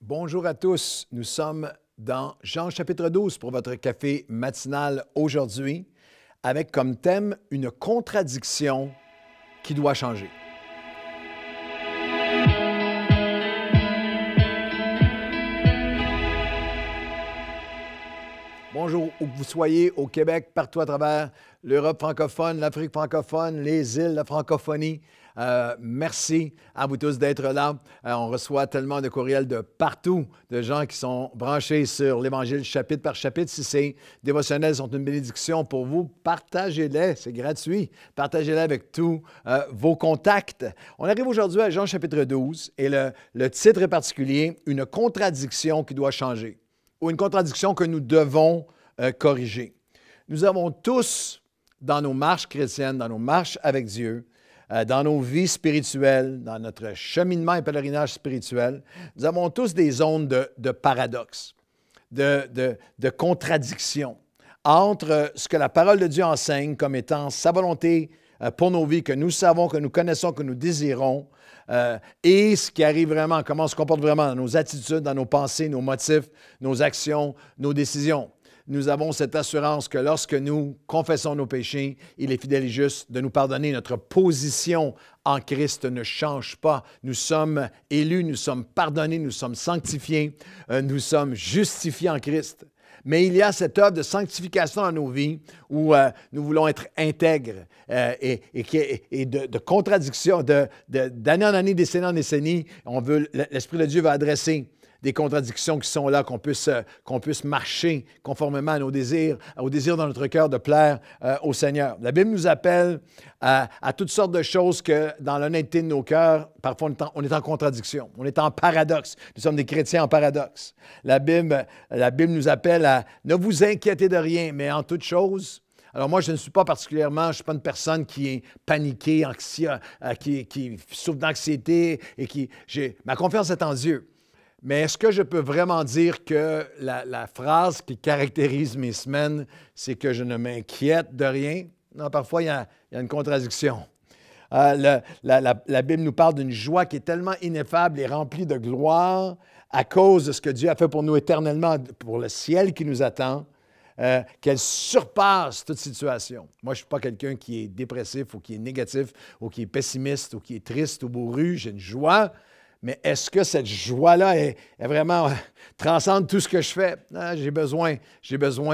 Bonjour à tous, nous sommes dans Jean chapitre 12 pour votre café matinal aujourd'hui, avec comme thème une contradiction qui doit changer. Bonjour, où que vous soyez, au Québec, partout à travers l'Europe francophone, l'Afrique francophone, les îles, la francophonie. Merci à vous tous d'être là. On reçoit tellement de courriels de partout, de gens qui sont branchés sur l'Évangile chapitre par chapitre. Si ces dévotionnels sont une bénédiction pour vous, partagez-les, c'est gratuit. Partagez-les avec tous vos contacts. On arrive aujourd'hui à Jean chapitre 12 et le titre est particulier, « Une contradiction qui doit changer » ou une contradiction que nous devons corriger. Nous avons tous, dans nos marches chrétiennes, dans nos marches avec Dieu, dans nos vies spirituelles, dans notre cheminement et pèlerinage spirituel, nous avons tous des zones de paradoxe, de contradiction entre ce que la parole de Dieu enseigne comme étant sa volonté pour nos vies, que nous savons, que nous connaissons, que nous désirons, et ce qui arrive vraiment, comment on se comporte vraiment dans nos attitudes, dans nos pensées, nos motifs, nos actions, nos décisions. Nous avons cette assurance que lorsque nous confessons nos péchés, il est fidèle et juste de nous pardonner. Notre position en Christ ne change pas. Nous sommes élus, nous sommes pardonnés, nous sommes sanctifiés, nous sommes justifiés en Christ. Mais il y a cette œuvre de sanctification dans nos vies où nous voulons être intègres et de contradiction, d'année en année, décennie en décennie. L'Esprit de Dieu va adresser des contradictions qui sont là, qu'on puisse marcher conformément à nos désirs, au désir dans notre cœur de plaire au Seigneur. La Bible nous appelle à toutes sortes de choses que, dans l'honnêteté de nos cœurs, parfois on est en contradiction, on est en paradoxe. Nous sommes des chrétiens en paradoxe. La Bible nous appelle à « ne vous inquiétez de rien, mais en toutes choses ». Alors moi, je ne suis pas particulièrement, je ne suis pas une personne qui est paniquée, qui souffre d'anxiété et ma confiance est en Dieu. Mais est-ce que je peux vraiment dire que la phrase qui caractérise mes semaines, c'est que je ne m'inquiète de rien? Non, parfois, il y a une contradiction. La Bible nous parle d'une joie qui est tellement ineffable et remplie de gloire à cause de ce que Dieu a fait pour nous éternellement, pour le ciel qui nous attend, qu'elle surpasse toute situation. Moi, je ne suis pas quelqu'un qui est dépressif ou qui est négatif ou qui est pessimiste ou qui est triste ou bourru. J'ai une joie. Mais est-ce que cette joie-là est vraiment transcende tout ce que je fais? J'ai besoin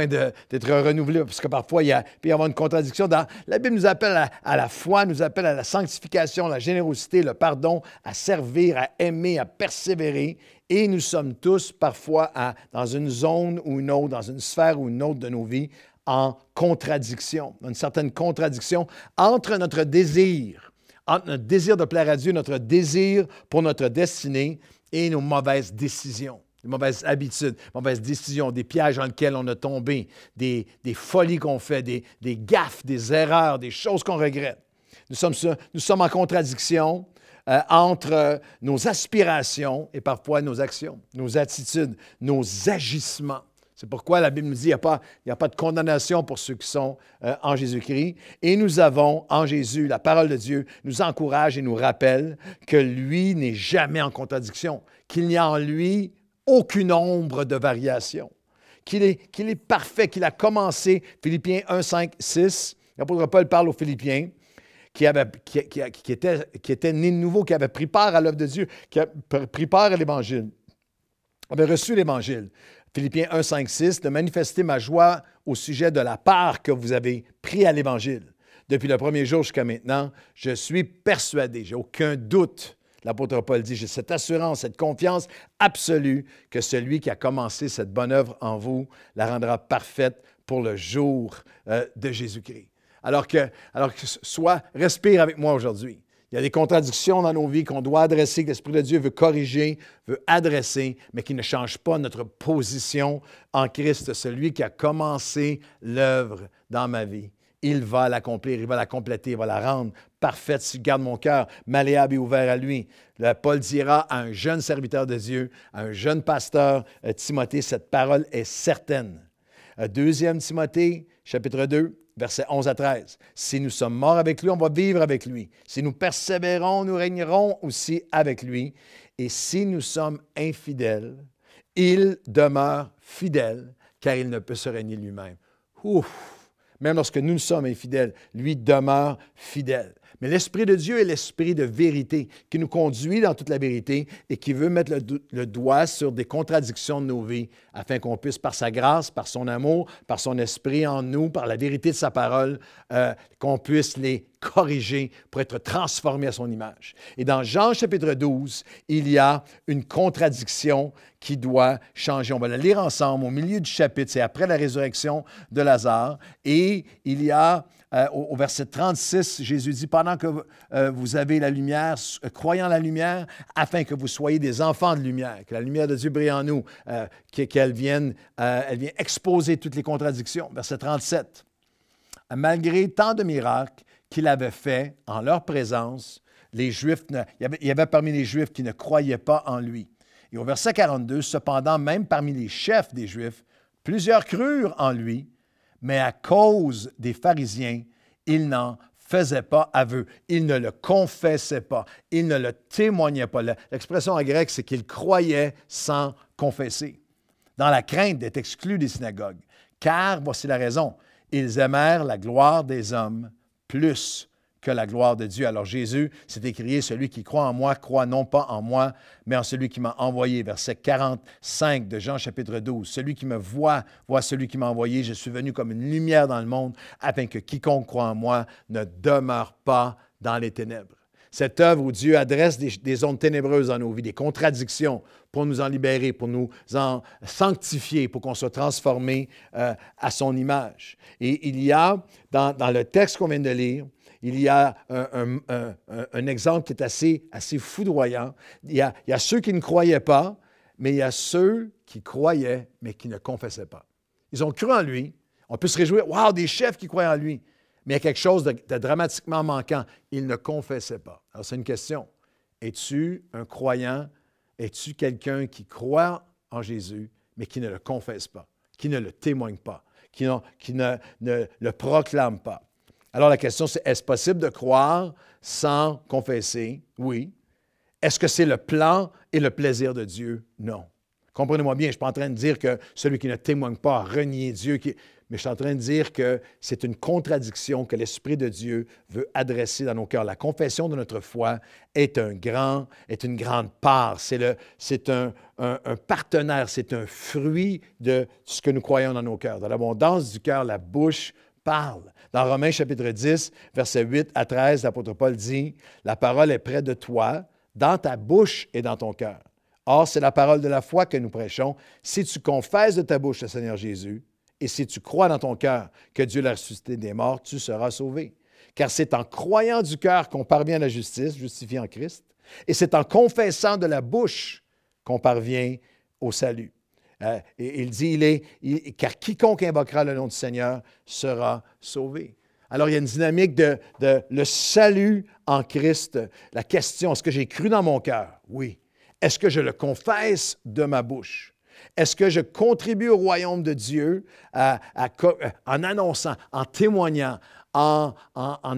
d'être renouvelé parce que parfois, il peut y avoir une contradiction. La Bible nous appelle à la foi, nous appelle à la sanctification, la générosité, le pardon, à servir, à aimer, à persévérer. Et nous sommes tous parfois dans une zone ou une autre, dans une sphère ou une autre de nos vies, en contradiction, une certaine contradiction entre notre désir, entre notre désir de plaire à Dieu, notre désir pour notre destinée et nos mauvaises décisions, des mauvaises habitudes, mauvaises décisions, des pièges dans lesquels on a tombé, des folies qu'on fait, des gaffes, des erreurs, des choses qu'on regrette. Nous sommes en contradiction entre nos aspirations et parfois nos actions, nos attitudes, nos agissements. C'est pourquoi la Bible nous dit qu'il n'y a pas de condamnation pour ceux qui sont en Jésus-Christ. Et nous avons en Jésus, la parole de Dieu nous encourage et nous rappelle que lui n'est jamais en contradiction, qu'il n'y a en lui aucune ombre de variation, qu'il est parfait, qu'il a commencé, Philippiens 1, 5, 6, l'apôtre Paul parle aux Philippiens, qui était né de nouveau, qui avait pris part à l'œuvre de Dieu, qui a pris part à l'Évangile, avait reçu l'Évangile. Philippiens 1, 5, 6, de manifester ma joie au sujet de la part que vous avez pris à l'Évangile. Depuis le premier jour jusqu'à maintenant, je suis persuadé, j'ai aucun doute, l'apôtre Paul dit, j'ai cette assurance, cette confiance absolue que celui qui a commencé cette bonne œuvre en vous la rendra parfaite pour le jour de Jésus-Christ. Alors que respire avec moi aujourd'hui. Il y a des contradictions dans nos vies qu'on doit adresser, que l'Esprit de Dieu veut corriger, veut adresser, mais qui ne changent pas notre position en Christ, celui qui a commencé l'œuvre dans ma vie. Il va l'accomplir, il va la compléter, il va la rendre parfaite s'il garde mon cœur malléable et ouvert à lui. Paul dira à un jeune serviteur de Dieu, à un jeune pasteur, Timothée, cette parole est certaine. 2 Timothée, chapitre 2, versets 11 à 13. Si nous sommes morts avec lui, on va vivre avec lui. Si nous persévérons, nous régnerons aussi avec lui. Et si nous sommes infidèles, il demeure fidèle, car il ne peut se régner lui-même. Ouf! Même lorsque nous sommes infidèles, lui demeure fidèle. Mais l'Esprit de Dieu est l'Esprit de vérité qui nous conduit dans toute la vérité et qui veut mettre le doigt sur des contradictions de nos vies afin qu'on puisse, par sa grâce, par son amour, par son Esprit en nous, par la vérité de sa parole, qu'on puisse les corriger pour être transformés à son image. Et dans Jean chapitre 12, il y a une contradiction qui doit changer. On va la lire ensemble au milieu du chapitre, c'est après la résurrection de Lazare. Et il y a, au verset 36, Jésus dit, « Pendant que vous avez la lumière, croyant la lumière, afin que vous soyez des enfants de lumière, que la lumière de Dieu brille en nous, qu'elle vienne exposer toutes les contradictions. » Verset 37. « Malgré tant de miracles qu'il avait fait en leur présence, les Juifs il y avait parmi les Juifs qui ne croyaient pas en lui. » Et au verset 42, « Cependant, même parmi les chefs des Juifs, plusieurs crurent en lui, mais à cause des pharisiens, ils n'en faisaient pas aveu. Ils ne le confessaient pas. Ils ne le témoignaient pas. » L'expression en grec, c'est qu'ils croyaient sans confesser, dans la crainte d'être exclus des synagogues. Car, voici la raison, ils aimèrent la gloire des hommes plus que la gloire de Dieu. Alors Jésus s'est écrié, « Celui qui croit en moi, croit non pas en moi, mais en celui qui m'a envoyé. » Verset 45 de Jean chapitre 12. « Celui qui me voit, voit celui qui m'a envoyé. Je suis venu comme une lumière dans le monde, afin que quiconque croit en moi ne demeure pas dans les ténèbres. » Cette œuvre où Dieu adresse des ondes ténébreuses dans nos vies, des contradictions pour nous en libérer, pour nous en sanctifier, pour qu'on soit transformé à son image. Et il y a, dans le texte qu'on vient de lire, il y a un exemple qui est assez foudroyant. Il y a ceux qui ne croyaient pas, mais il y a ceux qui croyaient, mais qui ne confessaient pas. Ils ont cru en lui. On peut se réjouir, « Wow, des chefs qui croient en lui. » Mais il y a quelque chose de dramatiquement manquant. Ils ne confessaient pas. Alors, c'est une question. Es-tu un croyant? Es-tu quelqu'un qui croit en Jésus, mais qui ne le confesse pas, qui ne le témoigne pas, qui ne le proclame pas? Alors, la question, c'est, est-ce possible de croire sans confesser? Oui. Est-ce que c'est le plan et le plaisir de Dieu? Non. Comprenez-moi bien, je ne suis pas en train de dire que celui qui ne témoigne pas a renié Dieu, mais je suis en train de dire que c'est une contradiction que l'Esprit de Dieu veut adresser dans nos cœurs. La confession de notre foi est une grande part. C'est un partenaire, c'est un fruit de ce que nous croyons dans nos cœurs. Dans l'abondance du cœur, la bouche parle. Dans Romains chapitre 10, versets 8 à 13, l'apôtre Paul dit, « La parole est près de toi, dans ta bouche et dans ton cœur. Or, c'est la parole de la foi que nous prêchons. Si tu confesses de ta bouche le Seigneur Jésus, et si tu crois dans ton cœur que Dieu l'a ressuscité des morts, tu seras sauvé. Car c'est en croyant du cœur qu'on parvient à la justice, justifié en Christ, et c'est en confessant de la bouche qu'on parvient au salut. » Et il dit, car quiconque invoquera le nom du Seigneur sera sauvé. Alors, il y a une dynamique de le salut en Christ. La question, est-ce que j'ai cru dans mon cœur? Oui. Est-ce que je le confesse de ma bouche? Est-ce que je contribue au royaume de Dieu en annonçant, en témoignant, en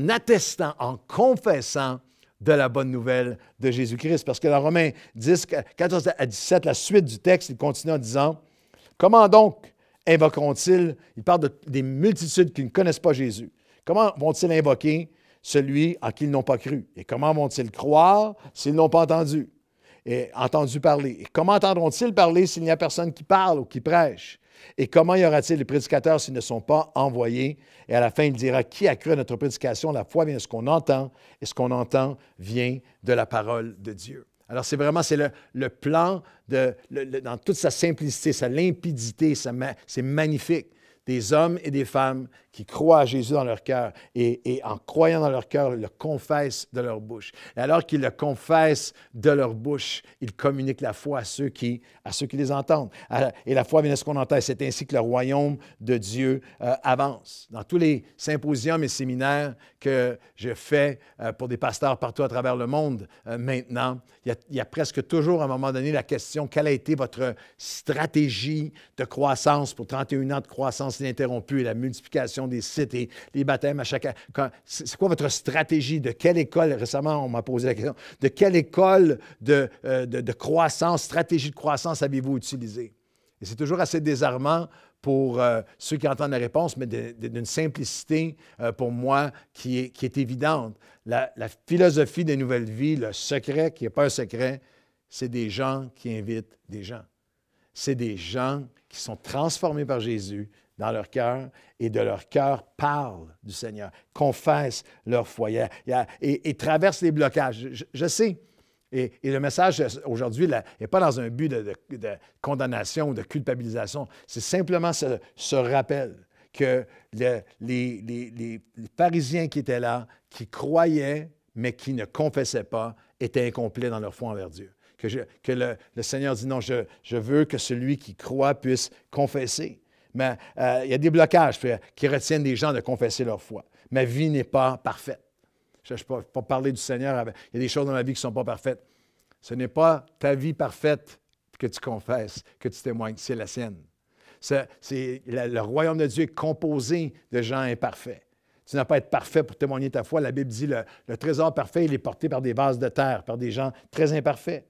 attestant, en confessant de la bonne nouvelle de Jésus-Christ? Parce que dans Romains 10, 14 à 17, la suite du texte, il continue en disant, « Comment donc invoqueront-ils? » Il parle des multitudes qui ne connaissent pas Jésus. Comment vont-ils invoquer celui en qui ils n'ont pas cru? Et comment vont-ils croire s'ils n'ont pas entendu? Et entendu parler. Et comment entendront-ils parler s'il n'y a personne qui parle ou qui prêche? Et comment y aura-t-il des prédicateurs s'ils ne sont pas envoyés? Et à la fin, il dira, qui a cru à notre prédication? La foi vient de ce qu'on entend, et ce qu'on entend vient de la parole de Dieu. Alors, c'est le plan dans toute sa simplicité, sa limpidité, c'est magnifique. Des hommes et des femmes qui croient à Jésus dans leur cœur et en croyant dans leur cœur, le confessent de leur bouche. Et alors qu'ils le confessent de leur bouche, ils communiquent la foi à ceux qui les entendent. Et la foi vient de ce qu'on entend. C'est ainsi que le royaume de Dieu avance. Dans tous les symposiums et séminaires que je fais pour des pasteurs partout à travers le monde maintenant, il y a presque toujours à un moment donné la question, quelle a été votre stratégie de croissance pour 31 ans de croissance croissance ininterrompue et la multiplication des sites et les baptêmes à chaque... C'est quoi votre stratégie? De quelle école, récemment on m'a posé la question, de quelle école de croissance, stratégie de croissance avez-vous utilisé? Et c'est toujours assez désarmant pour ceux qui entendent la réponse, mais d'une simplicité pour moi qui est évidente. La philosophie des nouvelles vies, le secret qui n'est pas un secret, c'est des gens qui invitent des gens. C'est des gens qui sont transformés par Jésus dans leur cœur et de leur cœur parlent du Seigneur, confessent leur foi et traversent les blocages. Je sais. Et le message aujourd'hui n'est pas dans un but de condamnation ou de culpabilisation. C'est simplement ce rappel que les pharisiens qui étaient là, qui croyaient, mais qui ne confessaient pas, étaient incomplets dans leur foi envers Dieu. Que le Seigneur dit non, je veux que celui qui croit puisse confesser. Mais il y a des blocages qui retiennent les gens de confesser leur foi. Ma vie n'est pas parfaite. Je ne peux pas parler du Seigneur. Il y a des choses dans ma vie qui ne sont pas parfaites. Ce n'est pas ta vie parfaite que tu confesses, que tu témoignes, c'est la sienne. Le royaume de Dieu est composé de gens imparfaits. Tu n'as pas à être parfait pour témoigner ta foi. La Bible dit le trésor parfait, il est porté par des vases de terre, par des gens très imparfaits.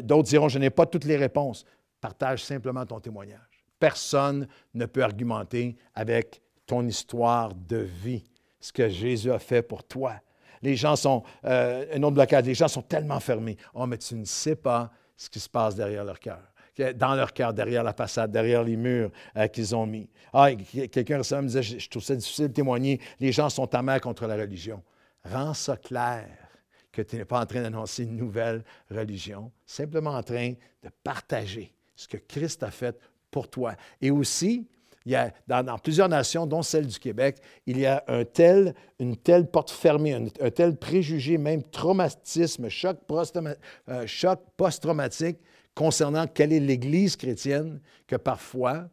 D'autres diront, je n'ai pas toutes les réponses. Partage simplement ton témoignage. Personne ne peut argumenter avec ton histoire de vie, ce que Jésus a fait pour toi. Les gens sont, un autre blocage, les gens sont tellement fermés. Oh, mais tu ne sais pas ce qui se passe derrière leur cœur, dans leur cœur, derrière la façade, derrière les murs qu'ils ont mis. Ah, quelqu'un récemment me disait, je trouve ça difficile de témoigner, les gens sont amers contre la religion. Rends ça clair que tu n'es pas en train d'annoncer une nouvelle religion, simplement en train de partager ce que Christ a fait pour toi. Et aussi, il y a, dans plusieurs nations, dont celle du Québec, il y a une telle porte fermée, un tel préjugé, même traumatisme, choc post-traumatique concernant quelle est l'Église chrétienne, que parfois,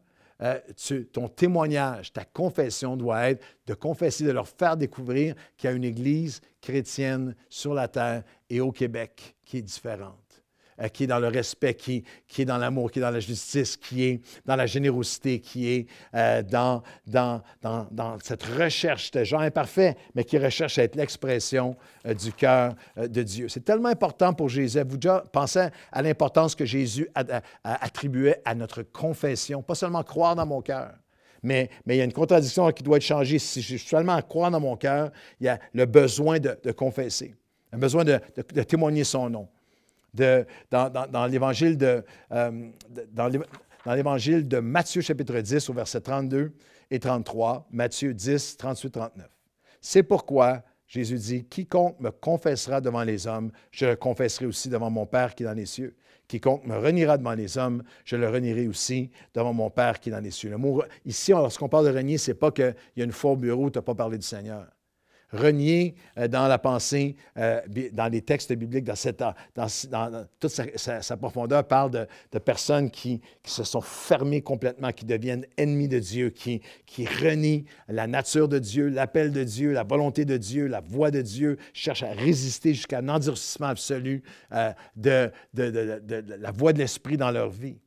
ton témoignage, ta confession doit être de confesser, de leur faire découvrir qu'il y a une Église chrétienne sur la terre et au Québec qui est différente. Qui est dans le respect, qui est dans l'amour, qui est dans la justice, qui est dans la générosité, qui est dans cette recherche de gens imparfaits, mais qui recherche à être l'expression du cœur de Dieu. C'est tellement important pour Jésus. Avez-vous déjà pensé à l'importance que Jésus attribuait à notre confession? Pas seulement croire dans mon cœur, mais il y a une contradiction qui doit être changée. Si je suis seulement à croire dans mon cœur, il y a le besoin de confesser, le besoin de témoigner son nom. Dans l'évangile de Matthieu, chapitre 10, au verset 32 et 33, Matthieu 10, 38, 39. C'est pourquoi Jésus dit, « Quiconque me confessera devant les hommes, je le confesserai aussi devant mon Père qui est dans les cieux. Quiconque me reniera devant les hommes, je le renierai aussi devant mon Père qui est dans les cieux. » Le mot, ici, lorsqu'on parle de renier, ce n'est pas qu'il y a une fois au bureau où tu n'as pas parlé du Seigneur. Renier dans la pensée, dans les textes bibliques, dans toute sa profondeur, parle de personnes qui se sont fermées complètement, qui deviennent ennemis de Dieu, qui renient la nature de Dieu, l'appel de Dieu, la volonté de Dieu, la voix de Dieu, cherchent à résister jusqu'à un endurcissement absolu de la voix de l'Esprit dans leur vie.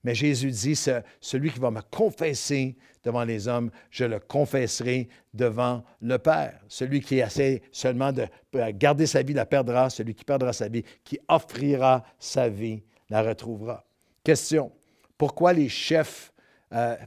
Mais Jésus dit, celui qui va me confesser devant les hommes, je le confesserai devant le Père. Celui qui essaie seulement de garder sa vie la perdra. Celui qui perdra sa vie, qui offrira sa vie, la retrouvera. Question, pourquoi les chefs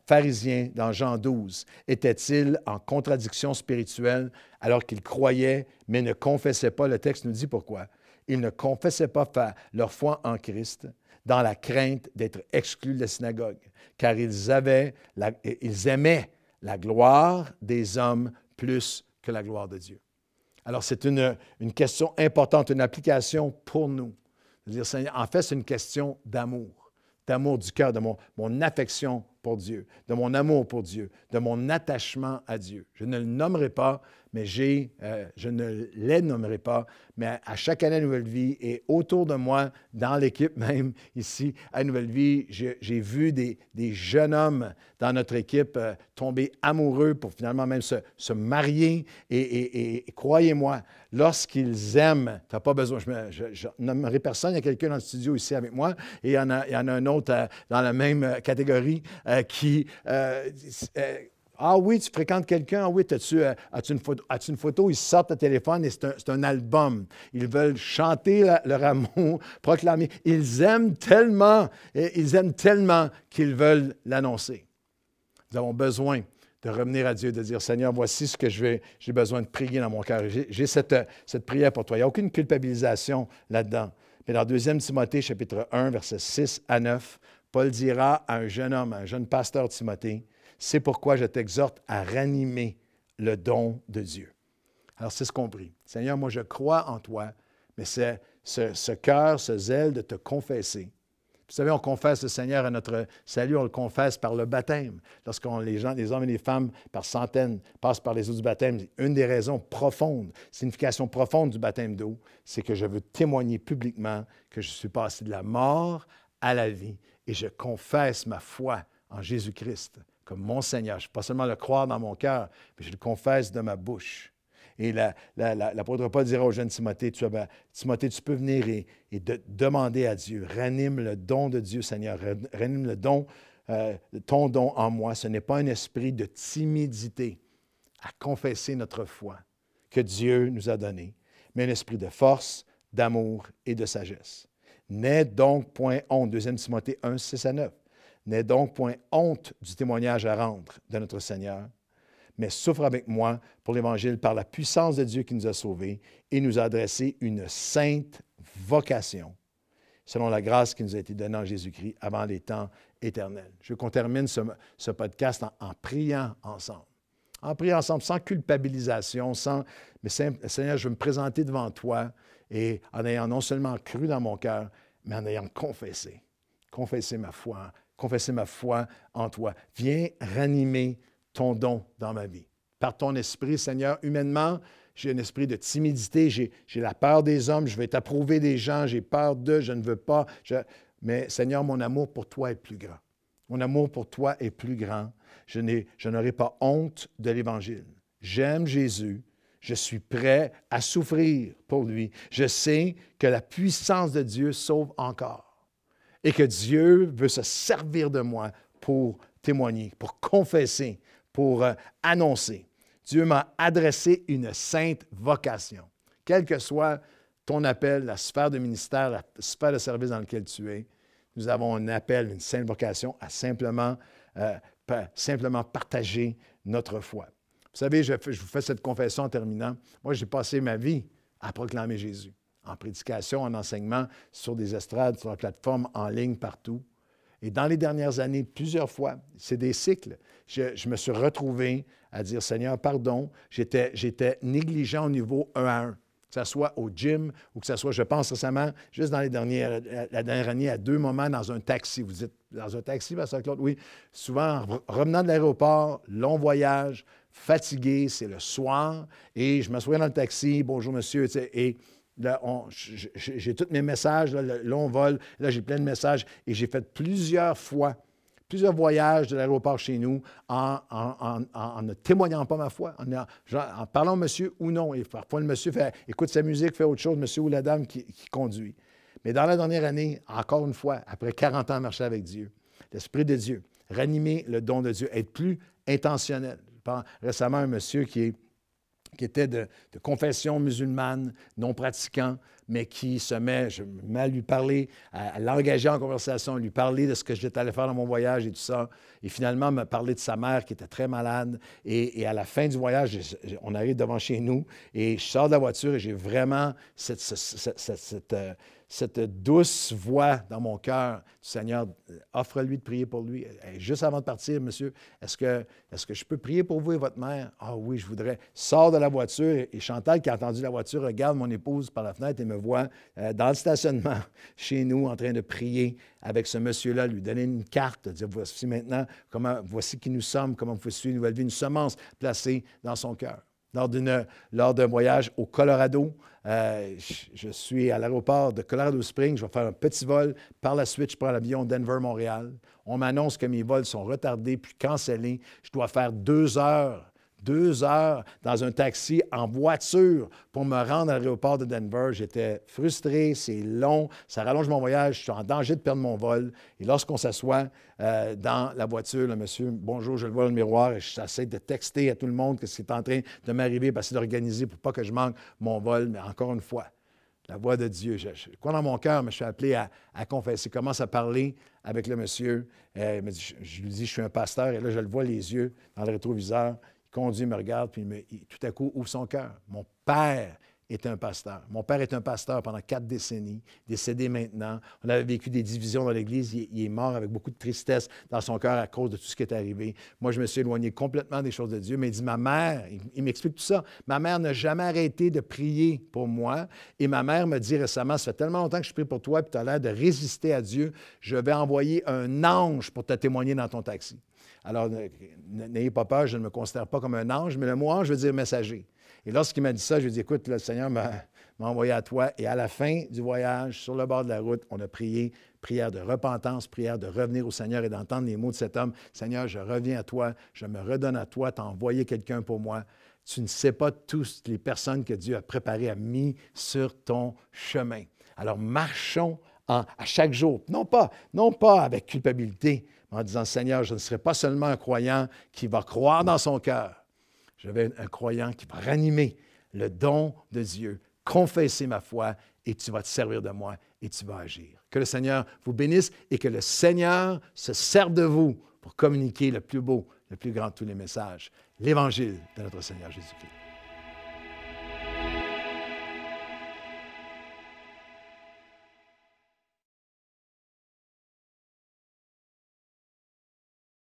pharisiens dans Jean 12 étaient-ils en contradiction spirituelle alors qu'ils croyaient mais ne confessaient pas? Le texte nous dit pourquoi. Ils ne confessaient pas leur foi en Christ dans la crainte d'être exclus de la synagogue, car ils aimaient la gloire des hommes plus que la gloire de Dieu. Alors, c'est une question importante, une application pour nous. En fait, c'est une question d'amour du cœur, de mon affection pour Dieu, de mon amour pour Dieu, de mon attachement à Dieu. Je ne le nommerai pas, mais je ne les nommerai pas, mais à chaque année à Nouvelle Vie et autour de moi, dans l'équipe même ici à Nouvelle Vie, j'ai vu des jeunes hommes dans notre équipe tomber amoureux pour finalement même se marier. Et croyez-moi, lorsqu'ils aiment, tu n'as pas besoin, je nommerai personne, il y a quelqu'un dans le studio ici avec moi, et il y en a un autre dans la même catégorie qui... ah oui, tu fréquentes quelqu'un? Ah oui, as-tu une photo? Ils sortent le téléphone et c'est un album. Ils veulent chanter leur amour, proclamer. Ils aiment tellement qu'ils veulent l'annoncer. Nous avons besoin de revenir à Dieu, de dire, Seigneur, voici ce que j'ai besoin de prier dans mon cœur. J'ai cette prière pour toi. Il n'y a aucune culpabilisation là-dedans. Mais dans 2 Timothée, chapitre 1, versets 6 à 9, Paul dira à un jeune homme, à un jeune pasteur Timothée, « C'est pourquoi je t'exhorte à ranimer le don de Dieu. » Alors, c'est ce qu'on prie. Seigneur, moi, je crois en toi, mais c'est ce cœur, ce zèle de te confesser. Vous savez, on confesse le Seigneur à notre salut, on le confesse par le baptême. Lorsqu'on les hommes et les femmes, par centaines, passent par les eaux du baptême, une des raisons profondes, signification profonde du baptême d'eau, c'est que je veux témoigner publiquement que je suis passé de la mort à la vie et je confesse ma foi en Jésus-Christ comme mon Seigneur. Je ne peux pas seulement le croire dans mon cœur, mais je le confesse de ma bouche. Et l'apôtre Paul dira au jeune Timothée, Timothée, tu peux venir et demander à Dieu, ranime le don de Dieu, Seigneur, ranime le don, ton don en moi. Ce n'est pas un esprit de timidité à confesser notre foi que Dieu nous a donné, mais un esprit de force, d'amour et de sagesse. N'aie donc point honte, 2 Timothée 1, 6 à 9. N'aie donc point honte du témoignage à rendre de notre Seigneur, mais souffre avec moi pour l'Évangile par la puissance de Dieu qui nous a sauvés et nous a adressé une sainte vocation, selon la grâce qui nous a été donnée en Jésus-Christ avant les temps éternels. Je veux qu'on termine ce podcast en priant ensemble. En priant ensemble, sans culpabilisation, mais Seigneur, je veux me présenter devant toi et en ayant non seulement cru dans mon cœur, mais en ayant confessé ma foi en toi. Viens ranimer ton don dans ma vie. Par ton esprit, Seigneur, humainement, j'ai un esprit de timidité, j'ai la peur des hommes, je vais t'approuver des gens, j'ai peur d'eux, je ne veux pas. Mais Seigneur, mon amour pour toi est plus grand. Mon amour pour toi est plus grand. Je n'aurai pas honte de l'Évangile. J'aime Jésus. Je suis prêt à souffrir pour lui. Je sais que la puissance de Dieu sauve encore et que Dieu veut se servir de moi pour témoigner, pour confesser, pour annoncer. Dieu m'a adressé une sainte vocation. Quel que soit ton appel, la sphère de ministère, la sphère de service dans laquelle tu es, nous avons un appel, une sainte vocation à simplement partager notre foi. Vous savez, je vous fais cette confession en terminant. Moi, j'ai passé ma vie à proclamer Jésus, en prédication, en enseignement, sur des estrades, sur la plateforme, en ligne, partout. Et dans les dernières années, plusieurs fois, c'est des cycles, je me suis retrouvé à dire, Seigneur, pardon, j'étais négligent au niveau 1 à 1, que ce soit au gym ou que ce soit, je pense récemment, juste dans la dernière année, à 2 moments dans un taxi. Vous dites, dans un taxi, Pasteur Claude? Oui, souvent, revenant de l'aéroport, long voyage, fatigué, c'est le soir, et je m'assois dans le taxi, bonjour monsieur, et là, j'ai tous mes messages, là, le long vol, là j'ai plein de messages, et j'ai fait plusieurs voyages de l'aéroport chez nous en ne témoignant pas ma foi, en parlant au monsieur ou non. Et parfois, le monsieur écoute sa musique, fait autre chose, monsieur ou la dame qui conduit. Mais dans la dernière année, encore une fois, après 40 ans à marcher avec Dieu, l'Esprit de Dieu, ranimer le don de Dieu, être plus intentionnel. Je pense récemment à un monsieur qui était de confession musulmane, non pratiquant, mais qui se met à lui parler, à l'engager en conversation, à lui parler de ce que j'étais allé faire dans mon voyage et tout ça. Et finalement, me parler de sa mère qui était très malade. Et à la fin du voyage, on arrive devant chez nous et je sors de la voiture et j'ai vraiment cette douce voix dans mon cœur. Seigneur, offre-lui de prier pour lui. Et juste avant de partir, monsieur, est-ce que je peux prier pour vous et votre mère? Ah oui, je voudrais. Sors de la voiture et Chantal, qui a entendu la voiture, regarde mon épouse par la fenêtre et me voit dans le stationnement chez nous en train de prier avec ce monsieur-là, lui donner une carte, dire voici maintenant, voici qui nous sommes, comment vous pouvez suivre une nouvelle vie, une semence placée dans son cœur. lors d'un voyage au Colorado. Je suis à l'aéroport de Colorado Springs. Je vais faire un petit vol. Par la suite, je prends l'avion Denver-Montréal. On m'annonce que mes vols sont retardés puis cancellés. Je dois faire 2 heures dans un taxi en voiture pour me rendre à l'aéroport de Denver. J'étais frustré, c'est long, ça rallonge mon voyage, je suis en danger de perdre mon vol. Et lorsqu'on s'assoit dans la voiture, le monsieur, bonjour, je le vois dans le miroir et j'essaie de texter à tout le monde que c'est en train de m'arriver, parce que d'organiser pour pas que je manque mon vol. Mais encore une fois, la voix de Dieu. Je crois dans mon cœur, mais je suis appelé à confesser. Je commence à parler avec le monsieur. Il me dit, je lui dis, je suis un pasteur. Et là, je le vois les yeux dans le rétroviseur. Il conduit, me regarde, puis tout à coup ouvre son cœur. Mon père est un pasteur. Mon père est un pasteur pendant 4 décennies, décédé maintenant. On avait vécu des divisions dans l'Église. Il est mort avec beaucoup de tristesse dans son cœur à cause de tout ce qui est arrivé. Moi, je me suis éloigné complètement des choses de Dieu. Mais il dit, ma mère, il m'explique tout ça, ma mère n'a jamais arrêté de prier pour moi. Et ma mère me dit récemment, ça fait tellement longtemps que je prie pour toi, puis tu as l'air de résister à Dieu, je vais envoyer un ange pour te témoigner dans ton taxi. Alors, n'ayez pas peur, je ne me considère pas comme un ange, mais le mot ange veut dire messager. Et lorsqu'il m'a dit ça, je lui ai dit, écoute, le Seigneur m'a envoyé à toi. Et à la fin du voyage, sur le bord de la route, on a prié, prière de repentance, prière de revenir au Seigneur et d'entendre les mots de cet homme. Seigneur, je reviens à toi, je me redonne à toi, tu as envoyé quelqu'un pour moi. Tu ne sais pas toutes les personnes que Dieu a préparées, a mis sur ton chemin. Alors, marchons à chaque jour, non pas avec culpabilité, en disant, Seigneur, je ne serai pas seulement un croyant qui va croire dans son cœur. Je vais être un croyant qui va ranimer le don de Dieu, confesser ma foi, et tu vas te servir de moi et tu vas agir. Que le Seigneur vous bénisse et que le Seigneur se serve de vous pour communiquer le plus beau, le plus grand de tous les messages, l'Évangile de notre Seigneur Jésus-Christ.